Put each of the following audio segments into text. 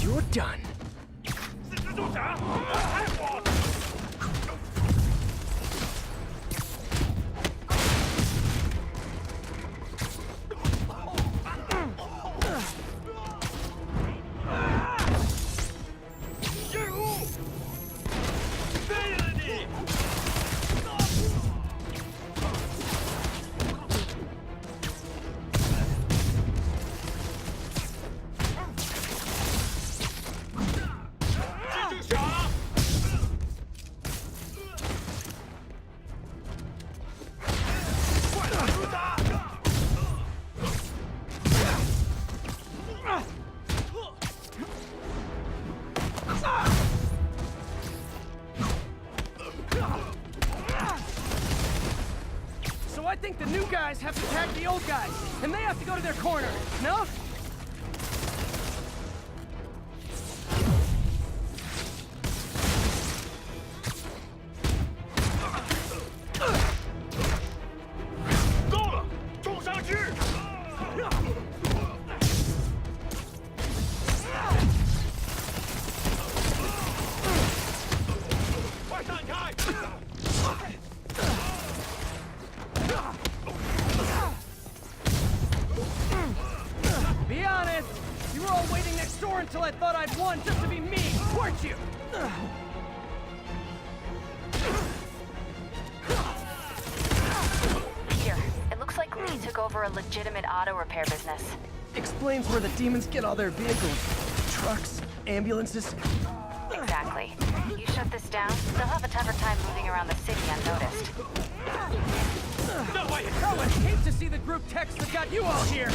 You're done. So I think the new guys have to tag the old guys, and they have to go to their corner, no? Be honest, you were all waiting next door until I thought I'd won just to be me, weren't you? Peter, it looks like Lee took over a legitimate auto repair business. Explains where the demons get all their vehicles. Trucks, ambulances. Exactly. You shut this down, they'll have a tougher time moving around the city unnoticed. No way! I would hate to see the group text that got you all here!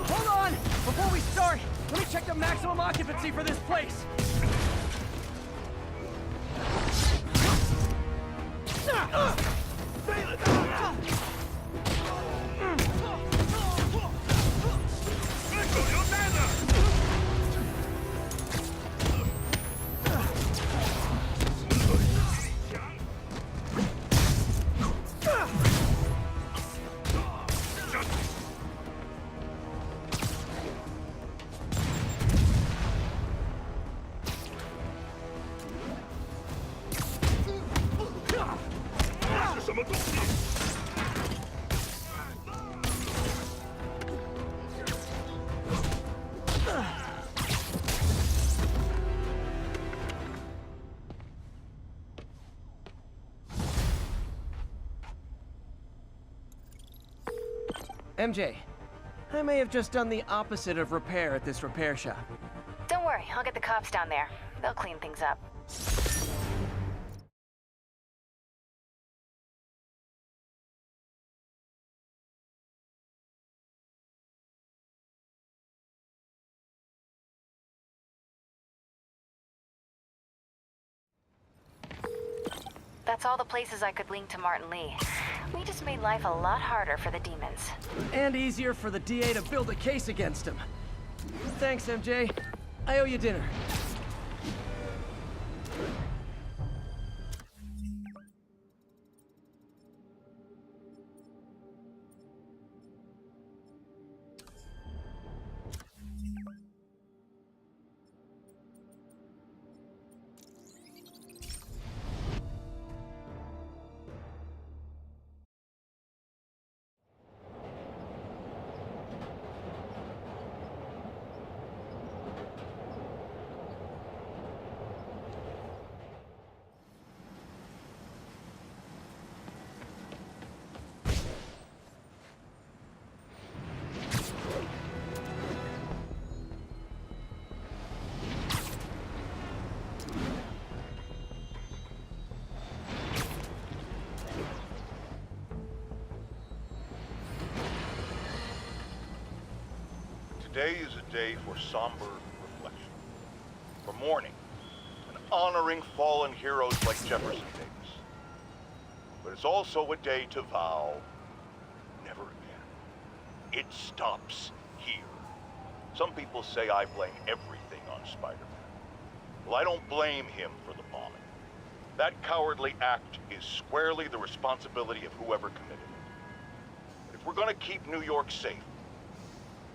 Hold on! Before we start, let me check the maximum occupancy for this place! MJ, I may have just done the opposite of repair at this repair shop. Don't worry, I'll get the cops down there. They'll clean things up. That's all the places I could link to Martin Lee. We just made life a lot harder for the demons. And easier for the DA to build a case against him. Thanks, MJ. I owe you dinner. Today is a day for somber reflection, for mourning and honoring fallen heroes like Jefferson Davis. But it's also a day to vow never again. It stops here. Some people say I blame everything on Spider-Man. Well, I don't blame him for the bombing. That cowardly act is squarely the responsibility of whoever committed it. But if we're gonna keep New York safe,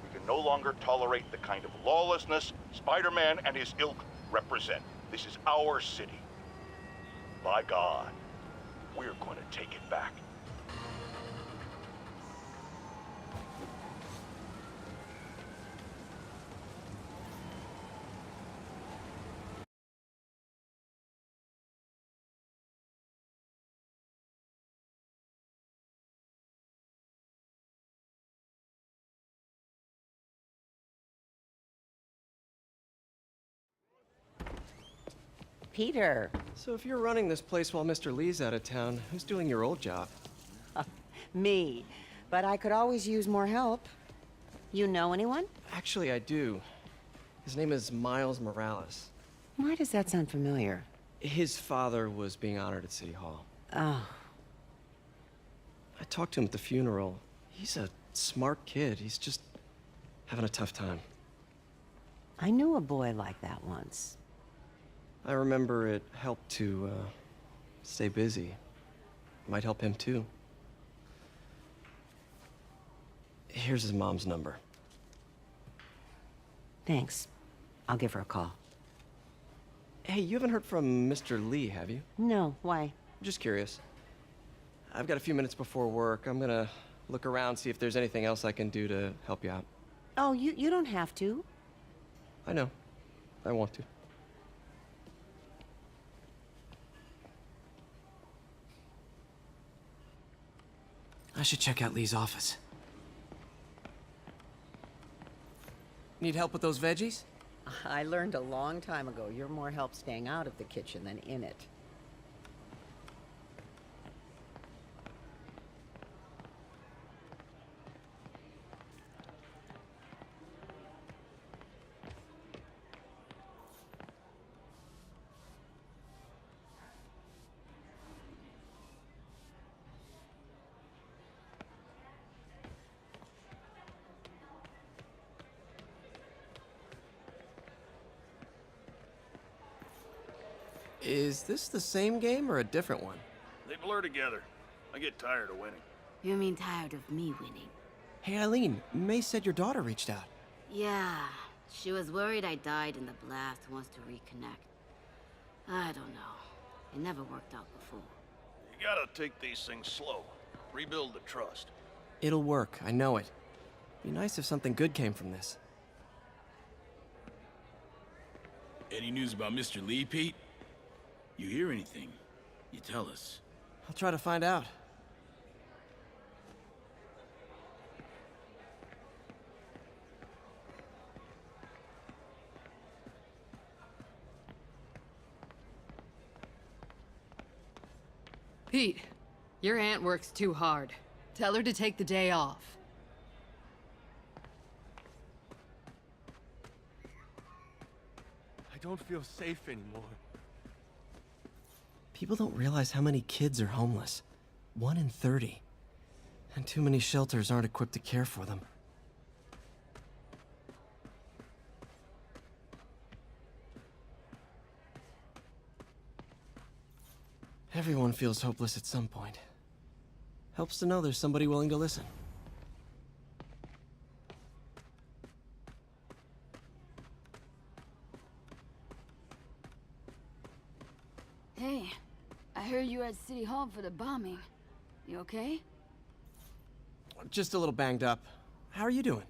we can no longer tolerate the kind of lawlessness Spider-Man and his ilk represent. This is our city. By God, we're gonna take it back. Peter. So if you're running this place while Mr. Lee's out of town, who's doing your old job? Me. But I could always use more help. You know anyone? Actually, I do. His name is Miles Morales. Why does that sound familiar? His father was being honored at City Hall. Oh. I talked to him at the funeral. He's a smart kid. He's just having a tough time. I knew a boy like that once. I remember it helped to, stay busy. Might help him, too. Here's his mom's number. Thanks. I'll give her a call. Hey, you haven't heard from Mr. Lee, have you? No, why? Just curious. I've got a few minutes before work. I'm gonna look around, see if there's anything else I can do to help you out. Oh, you don't have to. I know. I want to. I should check out Lee's office. Need help with those veggies? I learned a long time ago you're more help staying out of the kitchen than in it. Is this the same game or a different one? They blur together. I get tired of winning. You mean tired of me winning? Hey, Eileen, May said your daughter reached out. Yeah, she was worried I died in the blast and wants to reconnect. I don't know. It never worked out before. You gotta take these things slow. Rebuild the trust. It'll work, I know it. Be nice if something good came from this. Any news about Mr. Lee, Pete? You hear anything? You tell us. I'll try to find out. Pete, your aunt works too hard. Tell her to take the day off. I don't feel safe anymore. People don't realize how many kids are homeless. 1 in 30. And too many shelters aren't equipped to care for them. Everyone feels hopeless at some point. Helps to know there's somebody willing to listen. Hey, I heard you were at City Hall for the bombing. You okay? Just a little banged up. How are you doing?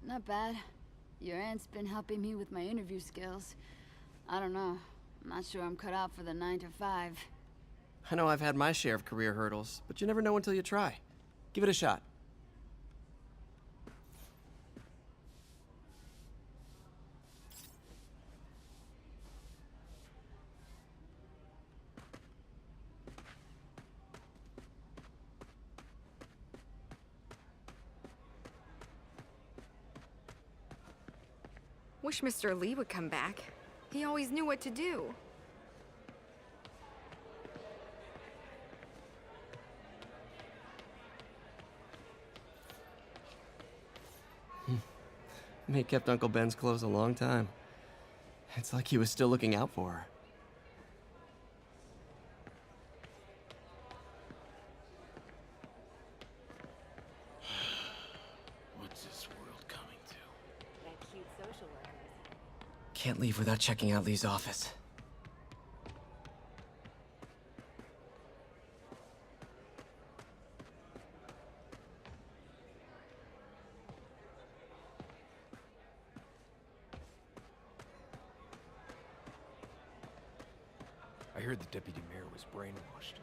Not bad. Your aunt's been helping me with my interview skills. I don't know. I'm not sure I'm cut out for the 9 to 5. I know I've had my share of career hurdles, but you never know until you try. Give it a shot. Wish Mr. Lee would come back. He always knew what to do. May kept Uncle Ben's clothes a long time. It's like he was still looking out for her. What's this world coming to? That cute social workers. Can't leave without checking out Lee's office. I heard the deputy mayor was brainwashed.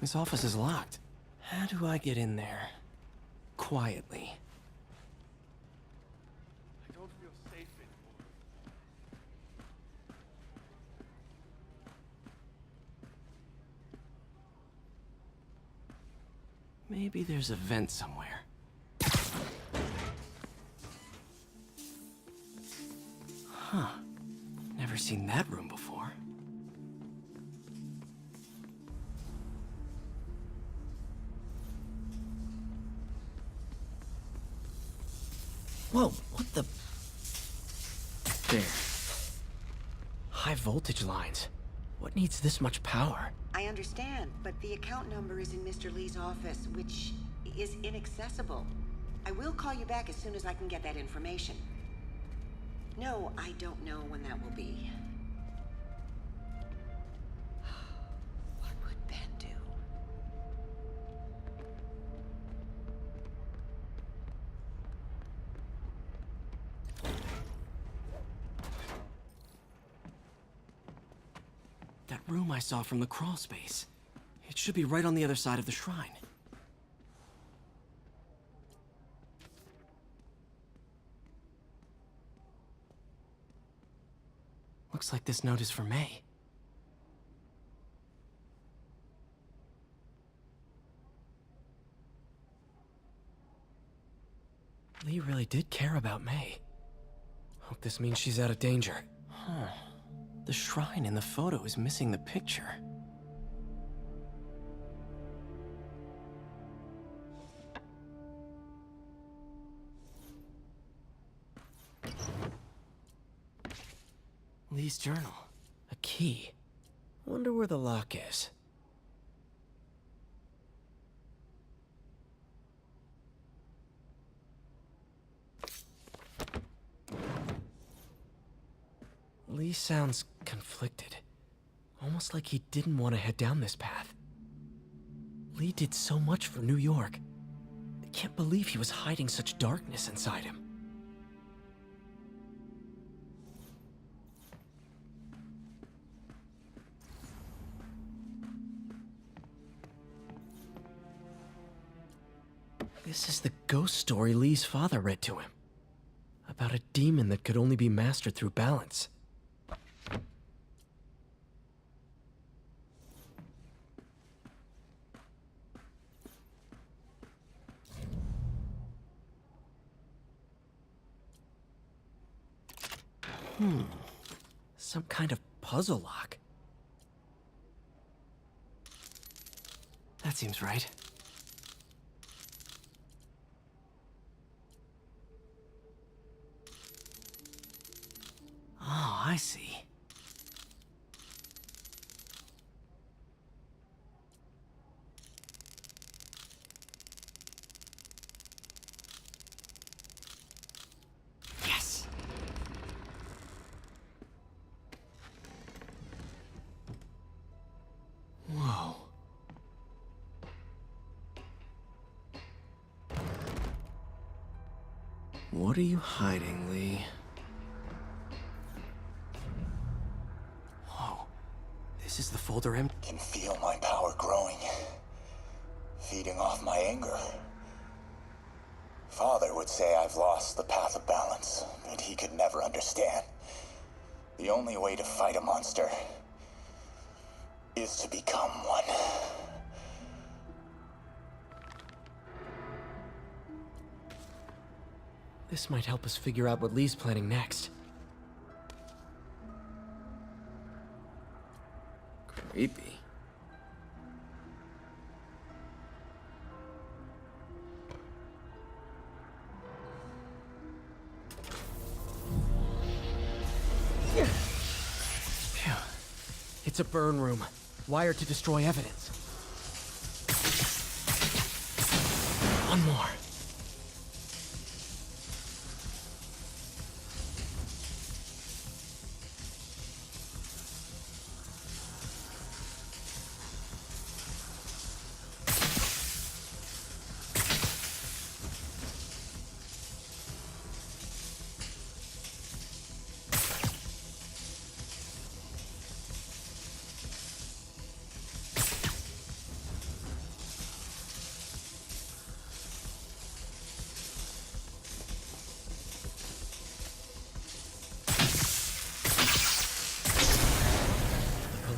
His office is locked. How do I get in there? Quietly. I don't feel safe anymore. Maybe there's a vent somewhere. Huh. Never seen that room before. Whoa, what the? There. High voltage lines. What needs this much power? I understand, but the account number is in Mr. Lee's office, which is inaccessible. I will call you back as soon as I can get that information. No, I don't know when that will be. What would Ben do? That room I saw from the crawl space. It should be right on the other side of the shrine. Looks like this note is for May. Lee really did care about May. Hope this means she's out of danger. Huh. The shrine in the photo is missing the picture. Lee's journal. A key. Wonder where the lock is. Lee sounds conflicted. Almost like he didn't want to head down this path. Lee did so much for New York. I can't believe he was hiding such darkness inside him. This is the ghost story Lee's father read to him. About a demon that could only be mastered through balance. Some kind of puzzle lock. That seems right. Oh, I see. Yes! Whoa. What are you hiding, Lee? Whoa. This is the folder empty. Can feel my power growing, feeding off my anger. Father would say I've lost the path of balance, but he could never understand. The only way to fight a monster is to become one. This might help us figure out what Lee's planning next. Creepy. Phew. It's a burn room, wired to destroy evidence. One more.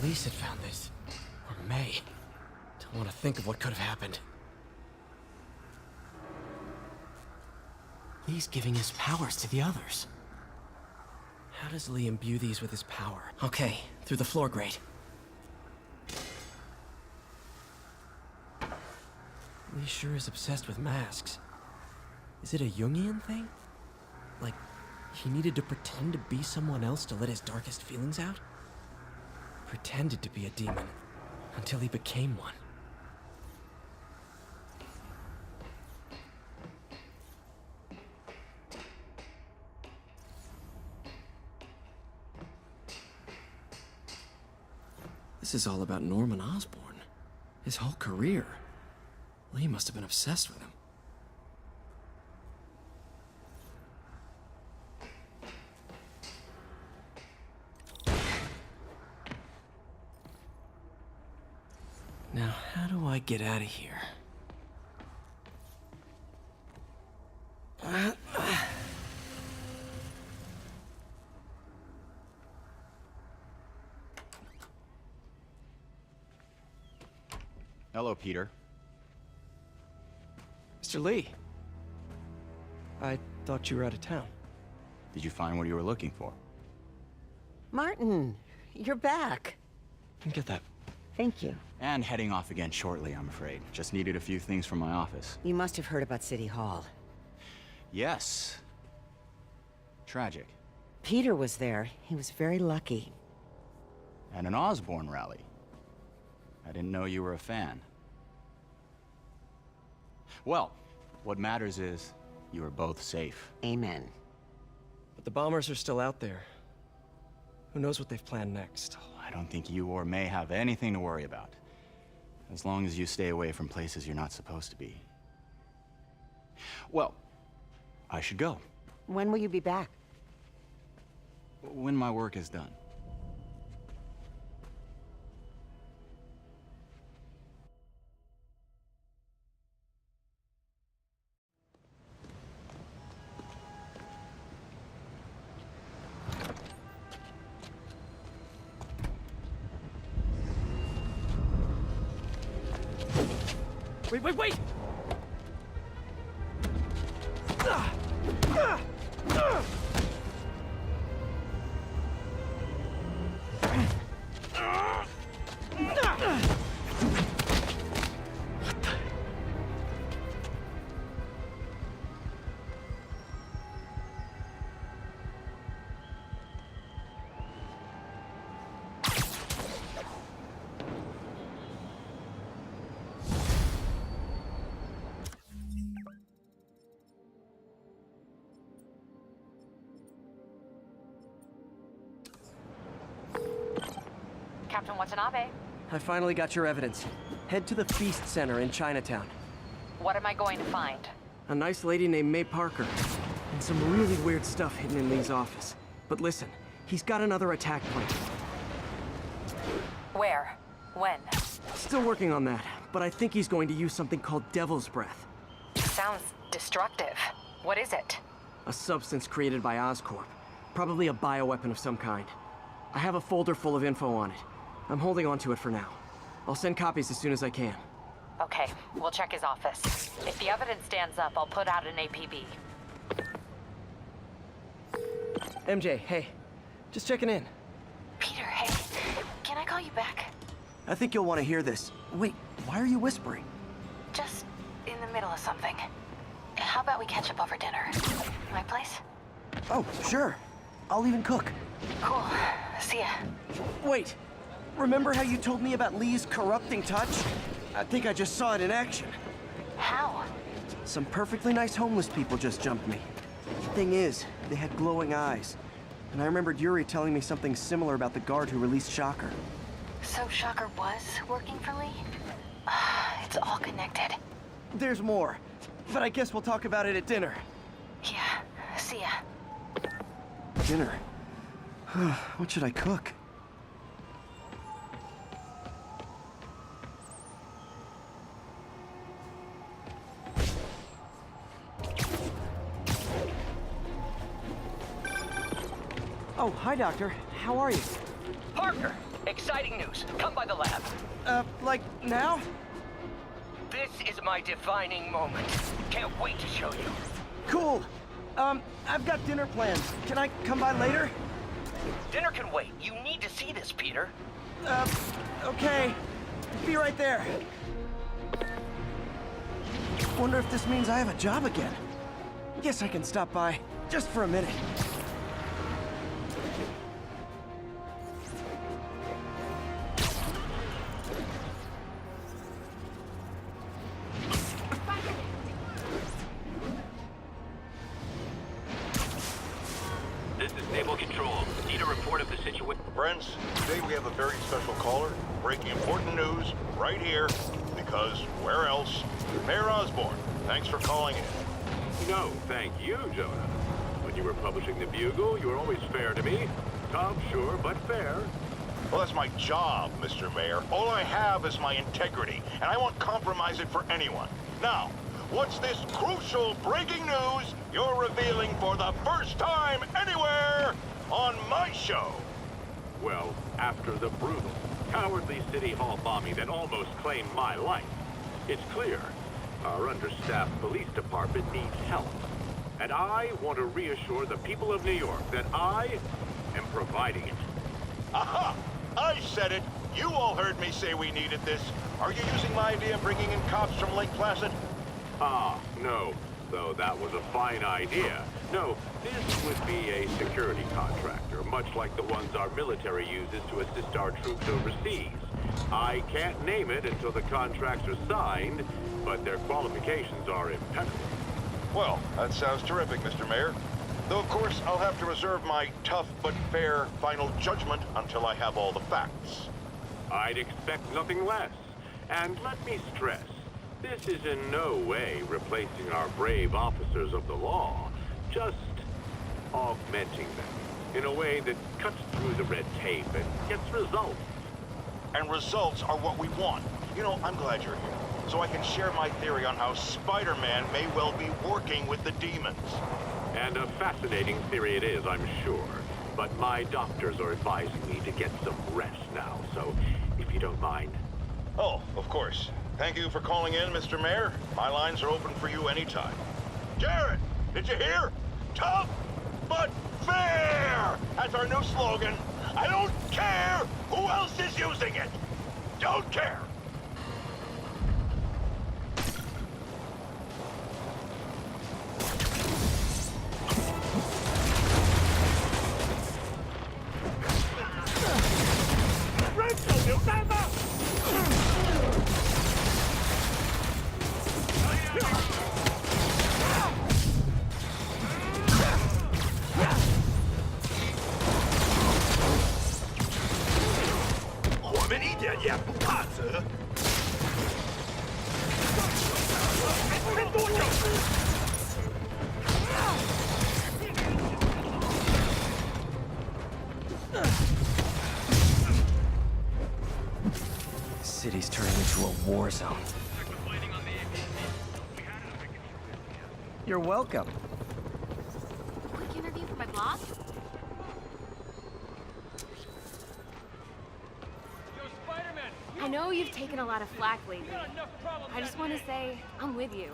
Police had found this. Or May. Don't want to think of what could have happened. Lee's giving his powers to the others. How does Lee imbue these with his power? Okay, through the floor grate. Lee sure is obsessed with masks. Is it a Jungian thing? Like, he needed to pretend to be someone else to let his darkest feelings out? Pretended to be a demon, until he became one. This is all about Norman Osborn. His whole career. Lee must have been obsessed with him. Now, how do I get out of here? Hello, Peter. Mr. Lee. I thought you were out of town. Did you find what you were looking for? Martin, you're back. Get that. Thank you. And heading off again shortly, I'm afraid. Just needed a few things from my office. You must have heard about City Hall. Yes. Tragic. Peter was there. He was very lucky. And an Osborn rally. I didn't know you were a fan. Well, what matters is you are both safe. Amen. But the bombers are still out there. Who knows what they've planned next? I don't think you or May have anything to worry about. As long as you stay away from places you're not supposed to be. Well, I should go. When will you be back? When my work is done. Wait! Captain Watanabe, I finally got your evidence. Head to the F.E.A.S.T Center in Chinatown. what am I going to find? A nice lady named May Parker. And some really weird stuff hidden in Lee's office. But listen, he's got another attack plan. Where? When? Still working on that, but I think he's going to use something called Devil's Breath. Sounds Destructive. What is it? A substance created by Oscorp. Probably a bioweapon of some kind. I have a folder full of info on it. I'm holding on to it for now. I'll send copies as soon as I can. Okay, we'll check his office. If the evidence stands up, I'll put out an APB. MJ, hey. Just checking in. Peter, hey. Can I call you back? I think you'll want to hear this. Wait, why are you whispering? Just in the middle of something. How about we catch up over dinner? My place? Oh, sure. I'll even cook. Cool. See ya. Wait. Remember how you told me about Lee's corrupting touch? I think I just saw it in action. How? Some perfectly nice homeless people just jumped me. Thing is, they had glowing eyes. And I remembered Yuri telling me something similar about the guard who released Shocker. So Shocker was working for Lee? It's all connected. There's more. But I guess we'll talk about it at dinner. Yeah. See ya. Dinner? What should I cook? Oh, hi, Doctor. How are you? Parker! Exciting news. Come by the lab. Like now? This is my defining moment. Can't wait to show you. Cool. I've got dinner plans. Can I come by later? Dinner can wait. You need to see this, Peter. Okay. Be right there. Wonder if this means I have a job again. Guess I can stop by, just for a minute. This is Naval Control. Need a report of the situation. Friends, today we have a very special caller, breaking important news right here, because where else? Mayor Osborn, thanks for calling in. No, thank you, Jonah. When you were publishing the Bugle, you were always fair to me. Tough, sure, but fair. Well, that's my job, Mr. Mayor. All I have is my integrity, and I won't compromise it for anyone. Now, what's this crucial breaking news you're revealing for the first time anywhere on my show? Well, after the brutal, cowardly City Hall bombing that almost claimed my life, it's clear our understaffed police department needs help. And I want to reassure the people of New York that I am providing it. Aha! I said it! You all heard me say we needed this. Are you using my idea of bringing in cops from Lake Placid? Ah, no. Though that was a fine idea. No, this would be a security contractor, much like the ones our military uses to assist our troops overseas. I can't name it until the contracts are signed, but their qualifications are impeccable. Well, that sounds terrific, Mr. Mayor. Though, of course, I'll have to reserve my tough but fair final judgment until I have all the facts. I'd expect nothing less. And let me stress, this is in no way replacing our brave officers of the law, just augmenting them in a way that cuts through the red tape and gets results. And results are what we want. You know, I'm glad you're here, so I can share my theory on how Spider-Man may well be working with the demons. And a fascinating theory it is, I'm sure. But my doctors are advising me to get some rest now, so if you don't mind. Oh, of course. Thank you for calling in, Mr. Mayor. My lines are open for you anytime. Jared, did you hear? Tough, but fair! That's our new slogan. I don't care who else is using it. Don't care. City's turning into a war zone. You're welcome. Quick interview for my blog? Yo, Spider-Man! I know you've taken a lot of flack lately. I just want to say, I'm with you.